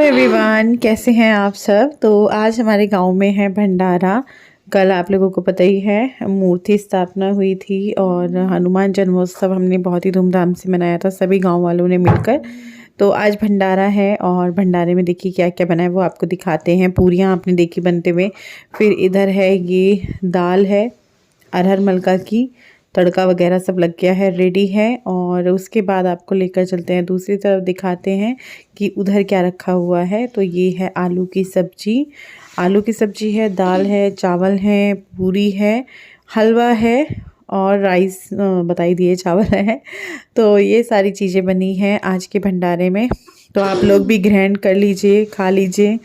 Everyone, कैसे हैं आप सब। तो आज हमारे गांव में है भंडारा। कल आप लोगों को पता ही है मूर्ति स्थापना हुई थी और हनुमान जन्मोत्सव हमने बहुत ही धूमधाम से मनाया था सभी गांव वालों ने मिलकर। तो आज भंडारा है और भंडारे में देखिए क्या क्या बना है वो आपको दिखाते हैं। पूरियां आपने देखी बनते हुए। फिर इधर है ये दाल है अरहर मलका की, तड़का वगैरह सब लग गया है, रेडी है। और उसके बाद आपको लेकर चलते हैं दूसरी तरफ, दिखाते हैं कि उधर क्या रखा हुआ है। तो ये है आलू की सब्जी, आलू की सब्जी है, दाल है, चावल है, पूरी है, हलवा है और राइस बता ही दिए, चावल है। तो ये सारी चीज़ें बनी हैं आज के भंडारे में। तो आप लोग भी ग्रहण कर लीजिए, खा लीजिए।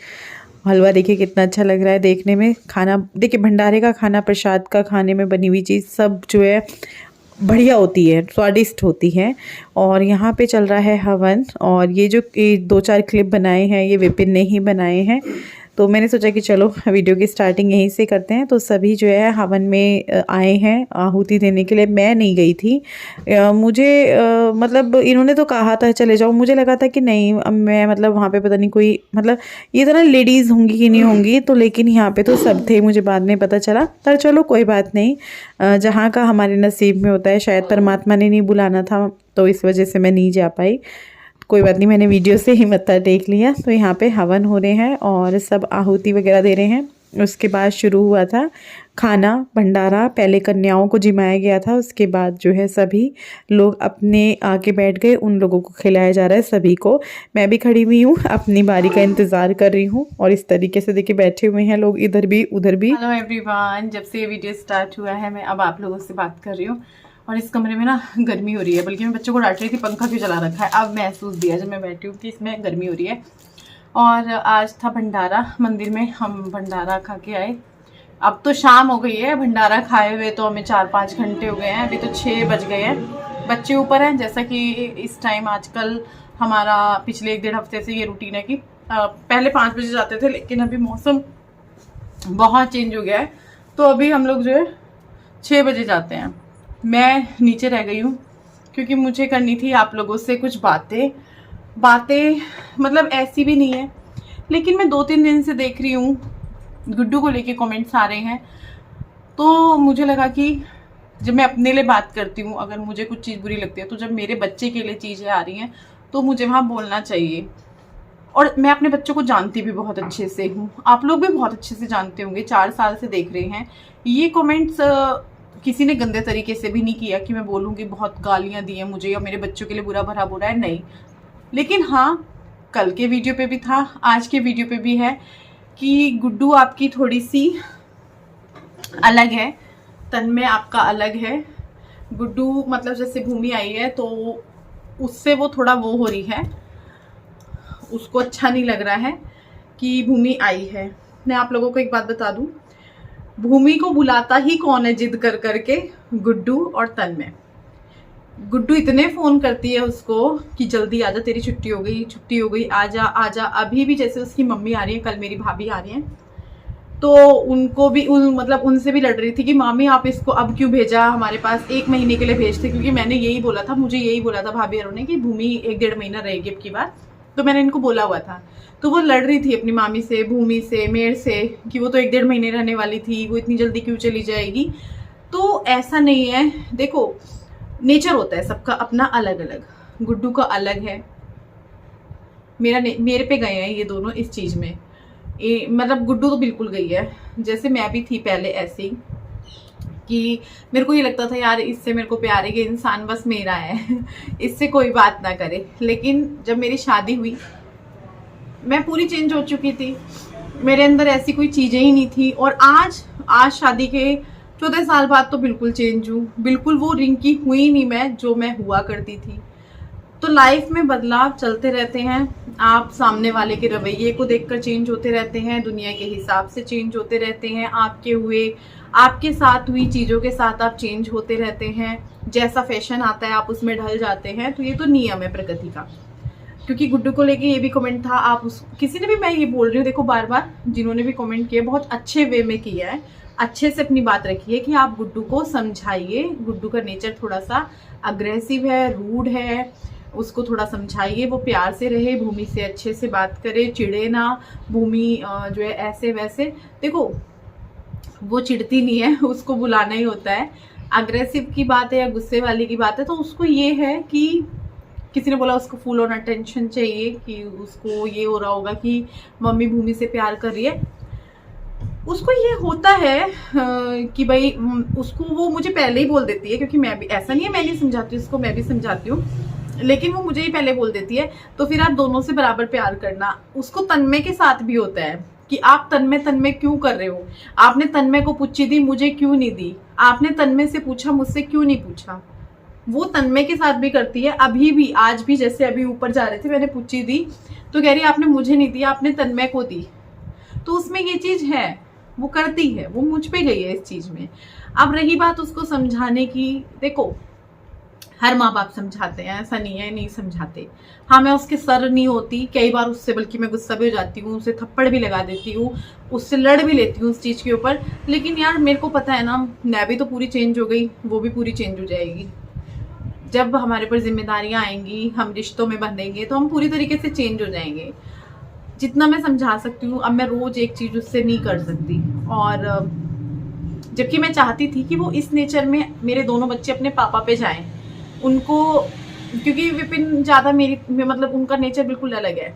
हलवा देखिए कितना अच्छा लग रहा है देखने में। खाना देखिए, भंडारे का खाना, प्रसाद का खाने में बनी हुई चीज़ सब जो है बढ़िया होती है, स्वादिष्ट होती है। और यहाँ पे चल रहा है हवन। और ये जो 2-4 क्लिप बनाए हैं ये विपिन ने ही बनाए हैं। तो मैंने सोचा कि चलो वीडियो की स्टार्टिंग यहीं से करते हैं। तो सभी जो है हवन में आए हैं आहुति देने के लिए। मैं नहीं गई थी, मतलब इन्होंने तो कहा था चले जाओ, मुझे लगा था कि नहीं, अब मैं मतलब वहाँ पे पता नहीं कोई, मतलब ये तो ना लेडीज़ होंगी कि नहीं होंगी। तो लेकिन यहाँ पे तो सब थे, मुझे बाद में पता चला। पर चलो कोई बात नहीं, जहाँ का हमारे नसीब में होता है। शायद परमात्मा ने नहीं बुलाना था तो इस वजह से मैं नहीं जा पाई। कोई बात नहीं, मैंने वीडियो से ही मत्था टेक लिया। तो यहाँ पे हवन हो रहे हैं और सब आहुति वगैरह दे रहे हैं। उसके बाद शुरू हुआ था खाना भंडारा। पहले कन्याओं को जिमाया गया था, उसके बाद जो है सभी लोग अपने आके बैठ गए, उन लोगों को खिलाया जा रहा है सभी को। मैं भी खड़ी हुई हूँ, अपनी बारी का इंतज़ार कर रही हूँ। और इस तरीके से देखिए बैठे हुए हैं लोग, इधर भी उधर भी। हेलो एवरीवन, जब से ये वीडियो स्टार्ट हुआ है मैं अब आप लोगों से बात कर रही हूँ। और इस कमरे में ना गर्मी हो रही है, बल्कि मैं बच्चों को डांट रही थी पंखा क्यों चला रखा है। अब महसूस दिया जब मैं बैठी हूँ कि इसमें गर्मी हो रही है। और आज था भंडारा, मंदिर में हम भंडारा खा के आए। अब तो शाम हो गई है, भंडारा खाए हुए तो हमें 4-5 घंटे हो गए हैं। अभी तो 6 बज गए हैं। बच्चे ऊपर हैं, जैसा कि इस टाइम आजकल हमारा पिछले 1-1.5 हफ्ते से ये रूटीन है कि पहले 5 बजे जाते थे, लेकिन अभी मौसम बहुत चेंज हो गया है। तो अभी हम लोग जो है 6 बजे जाते हैं। मैं नीचे रह गई हूँ क्योंकि मुझे करनी थी आप लोगों से कुछ बातें मतलब ऐसी भी नहीं है, लेकिन मैं 2-3 दिन से देख रही हूँ गुड्डू को लेके कमेंट्स आ रहे हैं। तो मुझे लगा कि जब मैं अपने लिए बात करती हूँ, अगर मुझे कुछ चीज़ बुरी लगती है, तो जब मेरे बच्चे के लिए चीज़ें आ रही हैं तो मुझे वहाँ बोलना चाहिए। और मैं अपने बच्चों को जानती भी बहुत अच्छे से हूँ, आप लोग भी बहुत अच्छे से जानते होंगे, 4 साल से देख रहे हैं। ये कमेंट्स किसी ने गंदे तरीके से भी नहीं किया कि मैं बोलूँगी बहुत गालियाँ दी हैं मुझे या मेरे बच्चों के लिए बुरा भरा बुरा है, नहीं। लेकिन हाँ, कल के वीडियो पे भी था, आज के वीडियो पे भी है कि गुड्डू आपकी थोड़ी सी अलग है, तन्मय आपका अलग है। गुड्डू मतलब जैसे भूमि आई है तो उससे वो थोड़ा वो हो रही है, उसको अच्छा नहीं लग रहा है कि भूमि आई है। मैं आप लोगों को एक बात बता दूं, भूमि को बुलाता ही कौन है जिद कर करके? गुड्डू और तन्मय। गुड्डू इतने फोन करती है उसको कि जल्दी आजा, तेरी छुट्टी हो गई, आजा आजा। अभी भी जैसे उसकी मम्मी आ रही है, कल मेरी भाभी आ रही है, तो उनको भी मतलब उनसे भी लड़ रही थी कि मामी आप इसको अब क्यों भेजा हमारे पास, 1 महीने के लिए भेजते, क्योंकि मैंने यही बोला था, मुझे यही बोला था भाभी अरुण ने कि भूमि 1-1.5 महीना रहेगी अब की बार। तो मैंने इनको बोला हुआ था। तो वो लड़ रही थी अपनी मामी से, भूमि से, मेरे से कि वो तो 1-1.5 महीने रहने वाली थी, वो इतनी जल्दी क्यों चली जाएगी। तो ऐसा नहीं है, देखो नेचर होता है सबका अपना अलग अलग। गुड्डू का अलग है, मेरे पे गए हैं ये दोनों इस चीज में। मतलब गुड्डू तो बिल्कुल गई है, जैसे मैं भी थी पहले ऐसे ही, कि मेरे को ये लगता था यार इससे मेरे को प्यार है, ये इंसान बस मेरा है इससे कोई बात ना करे। लेकिन जब मेरी शादी हुई मैं पूरी चेंज हो चुकी थी, मेरे अंदर ऐसी कोई चीजें ही नहीं थी। और आज शादी के 14 साल बाद तो बिल्कुल चेंज हूँ, बिल्कुल वो रिंकी हुई नहीं मैं जो मैं हुआ करती थी। तो लाइफ में बदलाव चलते रहते हैं, आप सामने वाले के रवैये को देखकर चेंज होते रहते हैं, दुनिया के हिसाब से चेंज होते रहते हैं, आपके साथ हुई चीज़ों के साथ आप चेंज होते रहते हैं, जैसा फैशन आता है आप उसमें ढल जाते हैं। तो ये तो नियम है प्रकृति का। क्योंकि गुड्डू को लेके ये भी कमेंट था, किसी ने भी, मैं ये बोल रही हूँ देखो बार बार, जिन्होंने भी कमेंट किया बहुत अच्छे वे में किया है, अच्छे से अपनी बात रखिए कि आप गुड्डू को समझाइए। गुड्डू का नेचर थोड़ा सा अग्रेसिव है, रूड है, उसको थोड़ा समझाइए, वो प्यार से रहे, भूमि से अच्छे से बात करे, चिढ़े ना। भूमि जो है ऐसे वैसे, देखो वो चिढ़ती नहीं है, उसको बुलाना ही होता है। अग्रेसिव की बात है या गुस्से वाली की बात है तो उसको ये है कि किसी ने बोला उसको फुल ऑन अटेंशन चाहिए, कि उसको ये हो रहा होगा कि मम्मी भूमि से प्यार कर रही है। उसको ये होता है कि भाई उसको, वो मुझे पहले ही बोल देती है, क्योंकि मैं भी, ऐसा नहीं है मैं नहीं समझाती उसको, मैं भी समझाती हूँ, लेकिन वो मुझे ही पहले बोल देती है। तो फिर आप दोनों से बराबर प्यार करना। उसको तन्मय के साथ भी होता है कि आप तन्मय क्यों कर रहे हो, आपने तन्मय को पूछी दी, मुझे क्यों नहीं दी, आपने तन्मय से पूछा, मुझसे क्यों नहीं पूछा। वो तन्मय के साथ भी करती है। अभी भी, आज भी, जैसे अभी ऊपर जा रहे थे मैंने पूछी दी तो कह रही आपने मुझे नहीं दी, आपने तन्मय को दी। तो उसमें ये चीज है, वो करती है, वो मुझ पे गई है इस चीज में। अब रही बात उसको समझाने की, देखो हर माँ बाप समझाते हैं, ऐसा नहीं है नहीं समझाते। हाँ, मैं उसके सर नहीं होती कई बार उससे, बल्कि मैं गुस्सा भी हो जाती हूँ, उसे थप्पड़ भी लगा देती हूँ, उससे लड़ भी लेती हूँ उस चीज़ के ऊपर। लेकिन यार मेरे को पता है ना, मैं भी तो पूरी चेंज हो गई, वो भी पूरी चेंज हो जाएगी। जब हमारे पर जिम्मेदारियाँ आएंगी, हम रिश्तों में बंधेंगे तो हम पूरी तरीके से चेंज हो जाएंगे। जितना मैं समझा सकती हूँ, अब मैं रोज एक चीज़ उससे नहीं कर सकती। और जबकि मैं चाहती थी कि वो इस नेचर में मेरे दोनों बच्चे अपने पापा पे जाएं, उनको, क्योंकि विपिन ज़्यादा मतलब उनका नेचर बिल्कुल अलग है।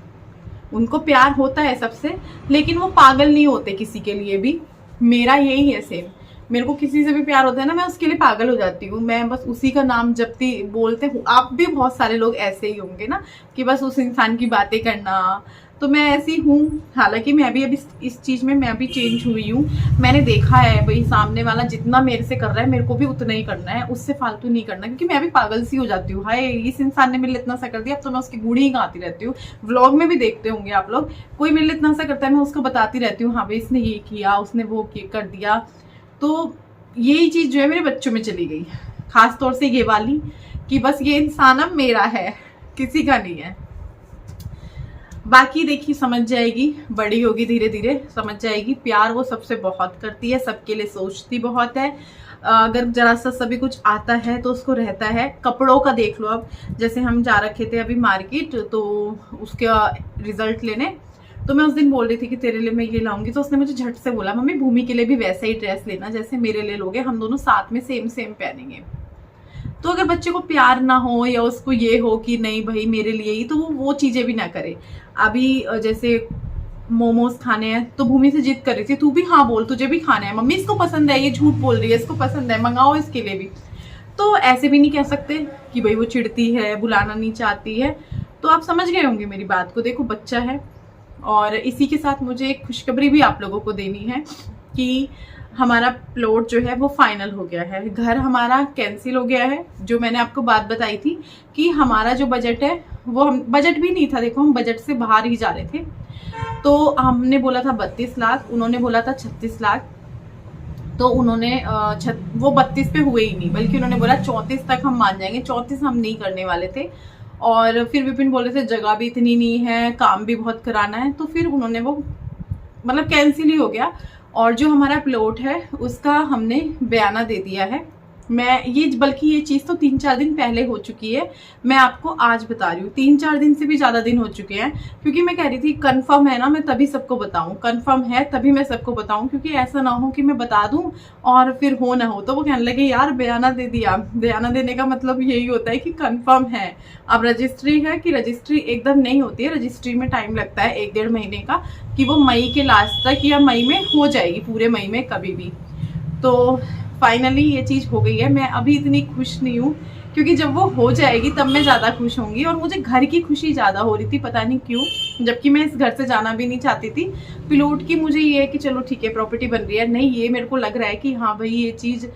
उनको प्यार होता है सबसे, लेकिन वो पागल नहीं होते किसी के लिए भी। मेरा यही है सेम, मेरे को किसी से भी प्यार होता है ना, मैं उसके लिए पागल हो जाती हूँ, मैं बस उसी का नाम जपती बोलते हूँ। आप भी बहुत सारे लोग ऐसे ही होंगे ना, कि बस उस इंसान की बातें करना। तो मैं ऐसी हूँ। हालांकि मैं भी अभी इस चीज़ में मैं भी चेंज हुई हूँ। मैंने देखा है भाई, सामने वाला जितना मेरे से कर रहा है मेरे को भी उतना ही करना है, उससे फालतू नहीं करना, क्योंकि मैं भी पागल सी हो जाती हूँ। हाय, इस इंसान ने मेरे लिए इतना सा कर दिया, अब तो मैं उसकी गुड़ी ही गाती रहती हूँ। व्लॉग में भी देखते होंगे आप लोग, कोई मेरे लिए इतना सा करता है मैं उसको बताती रहती हूँ, हाँ भाई इसने ये किया, उसने वो कर दिया। तो यही चीज़ जो है मेरे बच्चों में चली गई, खास तौर से ये वाली, कि बस ये इंसान अब मेरा है, किसी का नहीं है। बाकी देखिए समझ जाएगी, बड़ी होगी धीरे धीरे समझ जाएगी। प्यार वो सबसे बहुत करती है, सबके लिए सोचती बहुत है। अगर जरा सा सभी कुछ आता है तो उसको रहता है। कपड़ों का देख लो, अब जैसे हम जा रखे थे अभी मार्केट, तो उसका रिजल्ट लेने, तो मैं उस दिन बोल रही थी कि तेरे लिए मैं ये लाऊंगी, तो उसने मुझे झट से बोला मम्मी भूमि के लिए भी वैसा ही ड्रेस लेना जैसे मेरे लिए लोगे, हम दोनों साथ में सेम सेम पहनेंगे। तो अगर बच्चे को प्यार ना हो, या उसको ये हो कि नहीं भाई मेरे लिए ही, तो वो चीजें भी ना करे। अभी जैसे मोमोज खाने हैं तो भूमि से जिद कर रही थी, तू भी हाँ बोल, तुझे भी खाना है, मम्मी इसको पसंद है, ये झूठ बोल रही है, इसको पसंद है, मंगाओ इसके लिए भी। तो ऐसे भी नहीं कह सकते कि भाई वो चिढ़ती है, बुलाना नहीं चाहती है। तो आप समझ गए होंगे मेरी बात को। देखो बच्चा है, और इसी के साथ मुझे एक खुशखबरी भी आप लोगों को देनी है कि हमारा प्लॉट जो है वो फाइनल हो गया है, घर हमारा कैंसिल हो गया है। जो मैंने आपको बात बताई थी कि हमारा जो बजट है वो, हम बजट भी नहीं था, देखो हम बजट से बाहर ही जा रहे थे। तो हमने बोला था 32 लाख, उन्होंने बोला था 36 लाख। तो उन्होंने वो 32 पे हुए ही नहीं, बल्कि उन्होंने बोला 34 तक हम मान जाएंगे, 34 हम नहीं करने वाले थे। और फिर विपिन बोल रहे थे जगह भी इतनी नहीं है, काम भी बहुत कराना है, तो फिर उन्होंने वो मतलब कैंसिल ही हो गया। और जो हमारा प्लॉट है उसका हमने बयाना दे दिया है। मैं ये, बल्कि ये चीज़ तो 3-4 दिन पहले हो चुकी है, मैं आपको आज बता रही हूँ। 3-4 दिन से भी ज़्यादा दिन हो चुके हैं, क्योंकि मैं कह रही थी कंफर्म है ना मैं तभी सबको बताऊँ, कंफर्म है तभी मैं सबको बताऊँ, क्योंकि ऐसा ना हो कि मैं बता दूँ और फिर हो ना हो। तो वो कहने लगे यार बयाना दे दिया, बयाना देने का मतलब यही होता है कि कंफर्म है। अब रजिस्ट्री है कि रजिस्ट्री एकदम नहीं होती है, रजिस्ट्री में टाइम लगता है 1-1.5 महीने का, कि वो मई के लास्ट तक या मई में हो जाएगी, पूरे मई में कभी भी। तो फाइनली ये चीज़ हो गई है। मैं अभी इतनी खुश नहीं हूँ, क्योंकि जब वो हो जाएगी तब मैं ज़्यादा खुश होंगी। और मुझे घर की खुशी ज़्यादा हो रही थी, पता नहीं क्यों, जबकि मैं इस घर से जाना भी नहीं चाहती थी। प्लॉट की मुझे ये है कि चलो ठीक है प्रॉपर्टी बन रही है, नहीं ये मेरे को लग रहा है कि हाँ भाई ये चीज़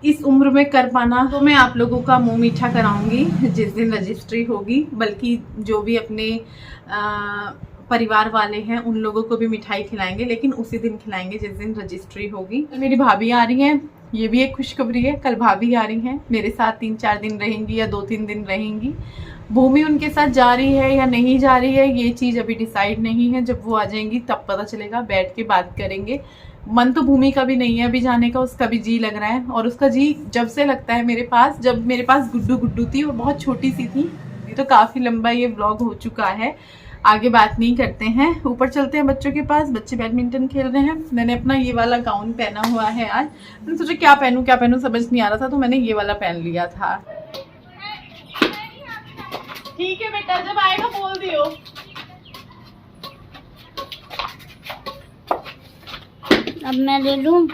इस उम्र में कर पाना। तो मैं आप लोगों का मुंह मीठा कराऊंगी जिस दिन रजिस्ट्री होगी, बल्कि जो भी अपने परिवार वाले हैं उन लोगों को भी मिठाई खिलाएंगे, लेकिन उसी दिन खिलाएंगे जिस दिन रजिस्ट्री होगी। मेरी भाभी आ रही हैं, ये भी एक खुशखबरी है। कल भाभी आ रही हैं मेरे साथ, 3-4 दिन रहेंगी या 2-3 दिन रहेंगी। भूमि उनके साथ जा रही है या नहीं जा रही है ये चीज़ अभी डिसाइड नहीं है, जब वो आ जाएंगी तब पता चलेगा, बैठ के बात करेंगे। मन तो भूमि का भी नहीं है अभी जाने का, उसका भी जी लग रहा है। और उसका जी जब से लगता है मेरे पास, जब मेरे पास गुड्डू थी और बहुत छोटी सी थी, अभी तो काफ़ी लंबा ये व्लॉग हो चुका है, आगे बात नहीं करते हैं। ऊपर चलते हैं बच्चों के पास, बच्चे बैडमिंटन खेल रहे हैं। मैंने अपना ये वाला गाउन पहना हुआ है आज। मैंने सोचा क्या पहनूं समझ नहीं आ रहा था, तो मैंने ये वाला पहन लिया था। ठीक है बेटा, जब आएगा बोल दियो। अब मैं ले लूं।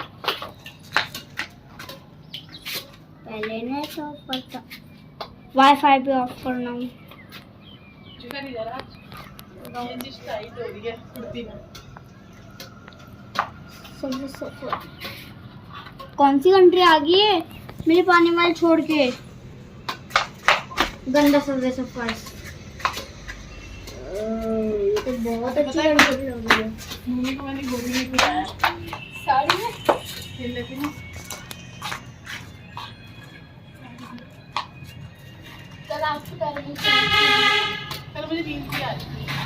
पहले ने तो पता वाईफाई भी ऑफ करना हूँ। कौन सी कंट्री आ गई है मेरे पानी में छोड़ के? गंदा सबवे सफर। ये तो बहुत अच्छी कंट्री लग रही है। मम्मी को मैंने गोभी में खिलाया, साड़ी में खेल लेती हूँ। कल आपको मुझे नींद भी आ रही है।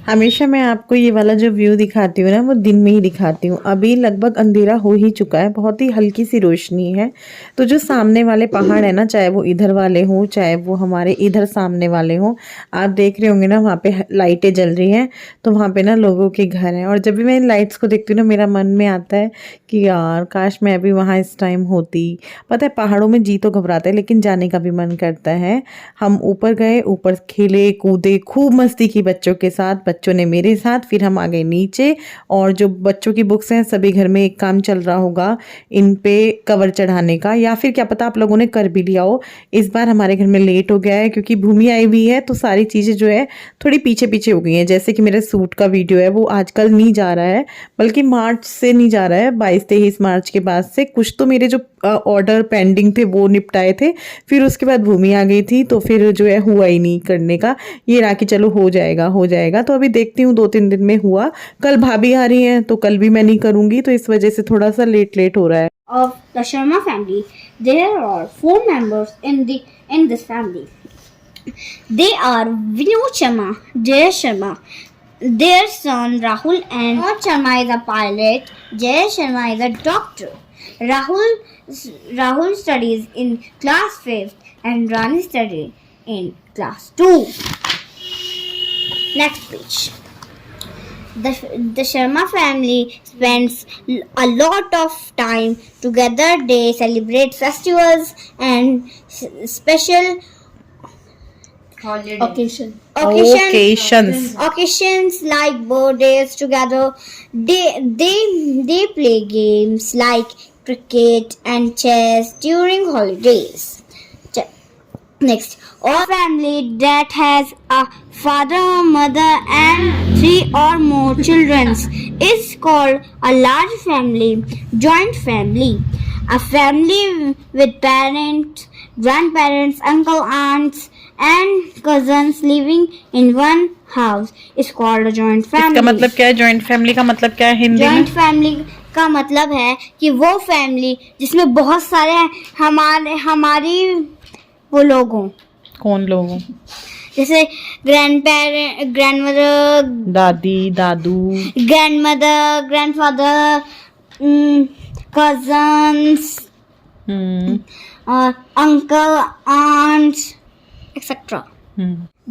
हमेशा मैं आपको ये वाला जो व्यू दिखाती हूँ ना, वो दिन में ही दिखाती हूँ। अभी लगभग अंधेरा हो ही चुका है, बहुत ही हल्की सी रोशनी है। तो जो सामने वाले पहाड़ है ना, चाहे वो इधर वाले हों चाहे वो हमारे इधर सामने वाले हों, आप देख रहे होंगे ना वहाँ पे लाइटें जल रही हैं, तो वहाँ पे ना लोगों के घर हैं। और जब भी मैं इन लाइट्स को देखती हूँ ना, मेरा मन में आता है कि यार काश मैं अभी वहाँ इस टाइम होती। पता है पहाड़ों में जी तो घबराता है, लेकिन जाने का भी मन करता है। हम ऊपर गए, ऊपर खेले कूदे, खूब मस्ती की बच्चों के साथ, बच्चों ने मेरे साथ। फिर हम आ गए नीचे, और जो बच्चों की बुक्स हैं सभी घर में एक काम चल रहा होगा इन पे कवर चढ़ाने का, या फिर क्या पता आप लोगों ने कर भी लिया हो। इस बार हमारे घर में लेट हो गया है क्योंकि भूमि आई हुई है, तो सारी चीज़ें जो है थोड़ी पीछे पीछे हो गई हैं। जैसे कि मेरे सूट का वीडियो है वो आजकल नहीं जा रहा है, बल्कि मार्च से नहीं जा रहा है, 22-23 मार्च के बाद से। कुछ तो मेरे जो ऑर्डर पेंडिंग थे वो निपटाए थे, फिर उसके बाद भूमि आ गई थी, तो फिर जो है हुआ ही नहीं करने का। ये रहा कि चलो हो जाएगा हो जाएगा, तो अभी देखती हूँ 2-3 दिन में हुआ। कल भाभी आ रही हैं तो कल भी मैं नहीं करूँगी, तो इस वजह से थोड़ा सा लेट हो रहा है। of the Sharma family. There are 4 members in this family. They are Vinod Sharma, Jayesh Sharma, their son Rahul, and Vinod Sharma is a pilot. Jayesh Sharma is a doctor. Rahul studies in class 5th and Rani studies in class 2. Next page. The Sharma family spends a lot of time together. They celebrate festivals and special occasions like birthdays together. They play games like cricket and chess during holidays. Next, all family that has a father, mother and 3 or more children is called a large family, joint family. A family with parents, grandparents, uncle, aunts and cousins living in one house is called a joint family. इसका मतलब क्या है? Joint family का मतलब क्या है हिंदी में? Joint family का मतलब है कि वो फैमिली जिसमें बहुत सारे हमारी वो लोग हों। कौन लोग हों? जैसे ग्रैंडमदर, दादी दादू, ग्रैंडमदर, ग्रैंडफादर, कजन्स और uncle, aunts etcetera.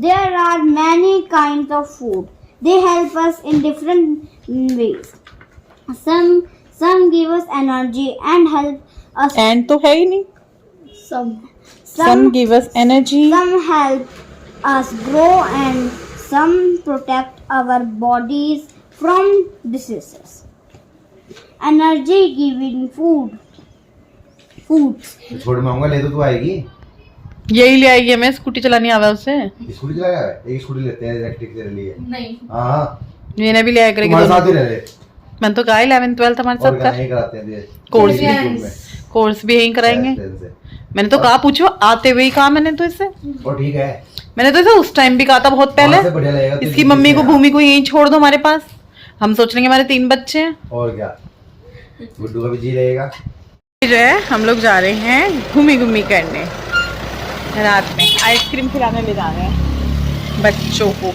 There are many kinds of food. They help us in different ways. Some give us energy and help us. And तो है ही नहीं। Some give us energy. Some help us grow and some protect our bodies from diseases. Energy giving foods. छोड़ मांगूंगा, ले तो आएगी। यही ले आएगी, हमें स्कूटी चलानी आवा उसे। स्कूटी चलाया है, एक स्कूटी लेते हैं इलेक्ट्रिक के लिए। नहीं। हाँ मैंने भी ले आया करेगी। हमारे साथ ही रह ले। मैंने तो कहा 11th 12th हमारे साथ कर। यहीं कराते हैं कोर्स भी यहीं कराएंगे। मैंने तो कहा पूछो, आते हुए ही कहा मैंने तो इससे। और ठीक है, मैंने तो इसे उस टाइम भी कहा था बहुत पहले, इसकी मम्मी को भूमि को यहीं छोड़ दो हमारे पास, हम सोच लेंगे हमारे 3 बच्चे हैं। और क्या, गुड्डू का भी जी रहेगा। जो है हम लोग जा रहे हैं घूमी करने, रात में आइसक्रीम खिलाने ले जा रहे हैं बच्चों को।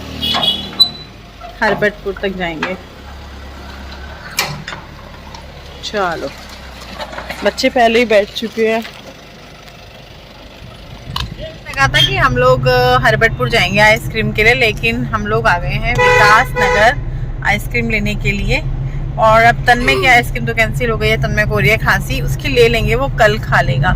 हरबटपुर तक जाएंगे। चलो, बच्चे पहले ही बैठ चुके हैं। कहा था कि हम लोग हरबटपुर जाएंगे आइसक्रीम के लिए, लेकिन हम लोग आ गए हैं विकास नगर आइसक्रीम लेने के लिए। और अब तन्मय की आइसक्रीम तो कैंसिल हो गई है, तन्मय को हो रही है खांसी, उसकी ले लेंगे, वो कल खा लेगा।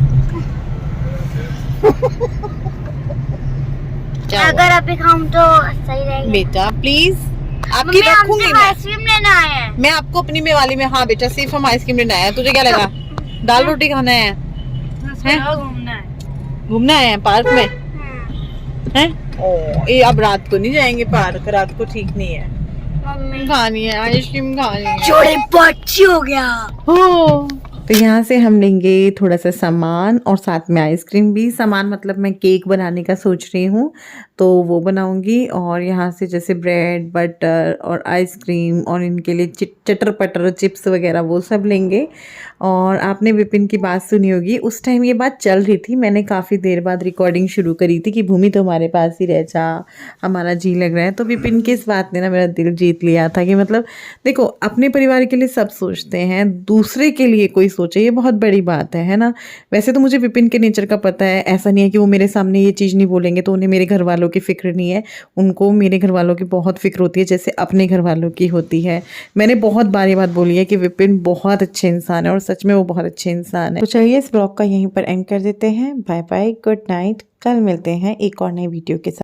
अगर अभी खाऊं तो सही रहेगा बेटा प्लीज, आपकी रखूंगी मैं। आइसक्रीम लेना है। मैं आपको अपनी में वाली में, हाँ बेटा सिर्फ हम आइसक्रीम लेना है। तुझे क्या लगा दाल रोटी खाना है? घूमना है पार्क में हैं? ओ ये अब रात को नहीं जाएंगे पार्क, रात को ठीक नहीं है। मम्मी खानी है आइसक्रीम, खानी है। छोटे बच्ची हो गया। हो तो यहाँ से हम लेंगे थोड़ा सा सामान और साथ में आइसक्रीम भी। सामान मतलब मैं केक बनाने का सोच रही हूँ, तो वो बनाऊंगी। और यहाँ से जैसे ब्रेड बटर और आइसक्रीम और इनके लिए चटर पटर चिप्स वगैरह वो सब लेंगे। और आपने विपिन की बात सुनी होगी, उस टाइम ये बात चल रही थी, मैंने काफ़ी देर बाद रिकॉर्डिंग शुरू करी थी कि भूमि तो हमारे पास ही रह जा, हमारा जी लग रहा है। तो विपिन की इस बात ने ना मेरा दिल जीत लिया था कि मतलब देखो अपने परिवार के लिए सब सोचते हैं, दूसरे के लिए कोई सोचे ये बहुत बड़ी बात है ना। वैसे तो मुझे विपिन के नेचर का पता है, ऐसा नहीं है कि वो मेरे सामने ये चीज़ नहीं बोलेंगे तो उन्हें मेरे घर वालों की फिक्र नहीं है। उनको मेरे घर वालों की बहुत फिक्र होती है, जैसे अपने घर वालों की होती है। मैंने बहुत बार ये बात बोली है कि विपिन बहुत अच्छे इंसान है और सच में वो बहुत अच्छे इंसान है। तो चलिए इस ब्लॉग का यहीं पर एंड कर देते हैं। Bye bye, good night. कल मिलते हैं एक और नई वीडियो के साथ।